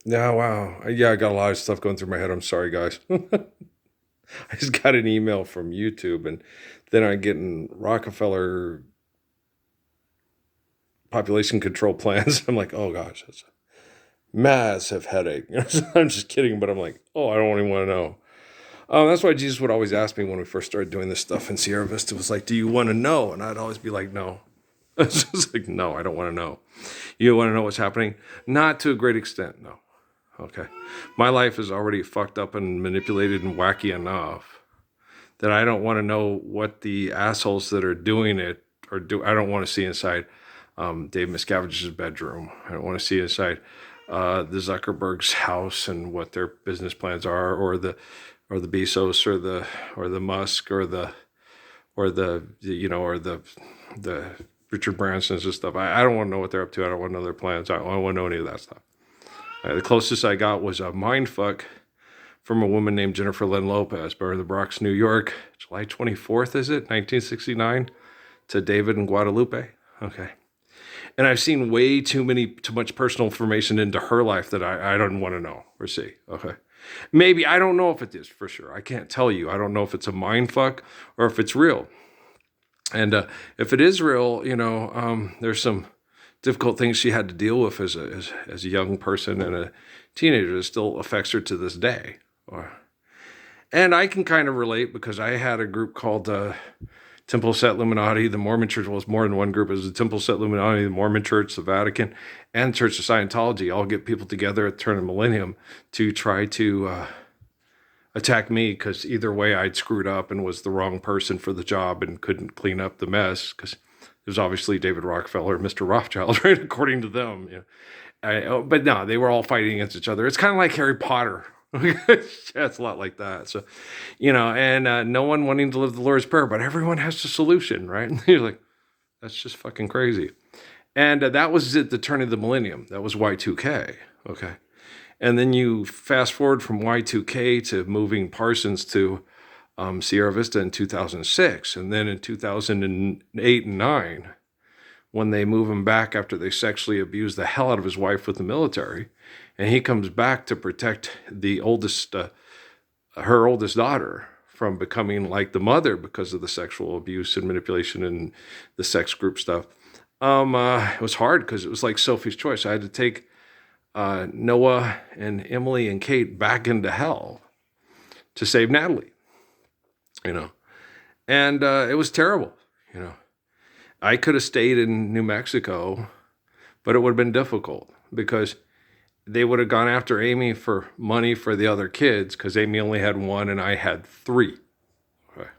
Yeah, wow. Yeah, I got a lot of stuff going through my head. I'm sorry, guys. I just got an email from YouTube, and then I'm getting Rockefeller population control plans. I'm like, oh gosh, that's a massive headache. I'm just kidding, but I'm like, oh, I don't even want to know. That's why Jesus would always ask me when we first started doing this stuff in Sierra Vista, was like, do you want to know? And I'd always be like, no. It's just like, no, I don't want to know. You want to know what's happening? Not to a great extent, no. Okay. My life is already fucked up and manipulated and wacky enough that I don't want to know what the assholes that are doing it or do. I don't want to see inside Dave Miscavige's bedroom. I don't want to see inside the Zuckerberg's house and what their business plans are, or the Bezos or the Musk or the Richard Branson's and stuff. I don't want to know what they're up to. I don't want to know their plans. I don't want to know any of that stuff. The closest I got was a mind fuck from a woman named Jennifer Lynn Lopez, born in the Bronx, New York, July 24th, is it? 1969, to David and Guadalupe. Okay. And I've seen too much personal information into her life that I don't want to know or see. Okay. Maybe, I don't know if it is for sure. I can't tell you. I don't know if it's a mind fuck or if it's real. And if it is real, there's some difficult things she had to deal with as a young person and a teenager that still affects her to this day. And I can kind of relate because I had a group called Temple Set Illuminati. The Mormon Church was more than one group. It was the Temple Set Illuminati, the Mormon Church, the Vatican, and Church of Scientology all get people together at the turn of the millennium to try to attack me, because either way I'd screwed up and was the wrong person for the job and couldn't clean up the mess, because it was obviously David Rockefeller, Mr. Rothschild, right? According to them. But no, they were all fighting against each other. It's kind of like Harry Potter. Yeah, it's a lot like that. So, and no one wanting to live the Lord's Prayer, but everyone has a solution, right? And you're like, that's just fucking crazy. And that was at the turn of the millennium. That was Y2K. Okay. And then you fast forward from Y2K to moving Parsons to Sierra Vista in 2006. And then in 2008 and 9, when they move him back after they sexually abused the hell out of his wife with the military, and he comes back to protect her oldest daughter from becoming like the mother because of the sexual abuse and manipulation and the sex group stuff. It was hard because it was like Sophie's Choice. I had to take Noah and Emily and Kate back into hell to save Natalie, and it was terrible. I could have stayed in New Mexico, but it would have been difficult because they would have gone after Amy for money for the other kids, because Amy only had one and I had three. Okay.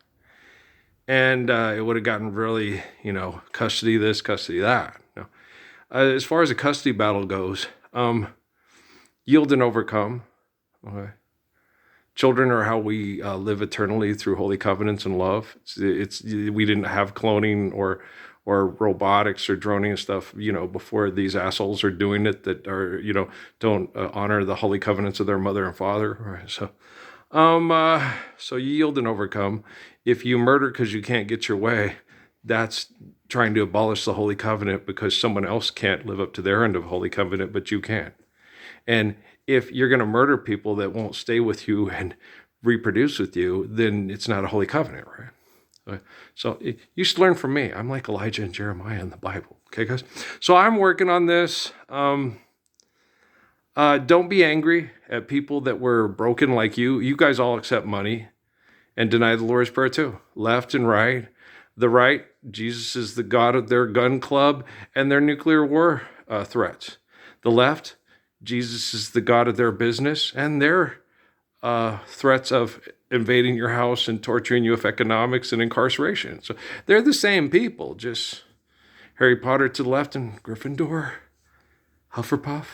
And it would have gotten really, custody this, custody that. As far as the custody battle goes, yield and overcome. Okay. Children are how we live eternally through holy covenants and love. We didn't have cloning or robotics or droning and stuff, before these assholes are doing it that are, don't honor the holy covenants of their mother and father. Right? So yield and overcome. If you murder because you can't get your way, that's trying to abolish the holy covenant because someone else can't live up to their end of holy covenant, but you can. And if you're going to murder people that won't stay with you and reproduce with you, then it's not a holy covenant, right? So you should learn from me. I'm like Elijah and Jeremiah in the Bible. Okay, guys? So I'm working on this. Don't be angry at people that were broken like you. You guys all accept money and deny the Lord's Prayer too. Left and right. The right, Jesus is the God of their gun club and their nuclear war threats. The left, Jesus is the God of their business and their threats of invading your house and torturing you with economics and incarceration. So they're the same people, just Harry Potter to the left and Gryffindor, Hufflepuff,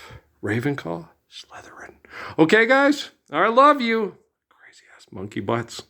Ravenclaw, Slytherin. Okay, guys? I love you. Crazy ass monkey butts.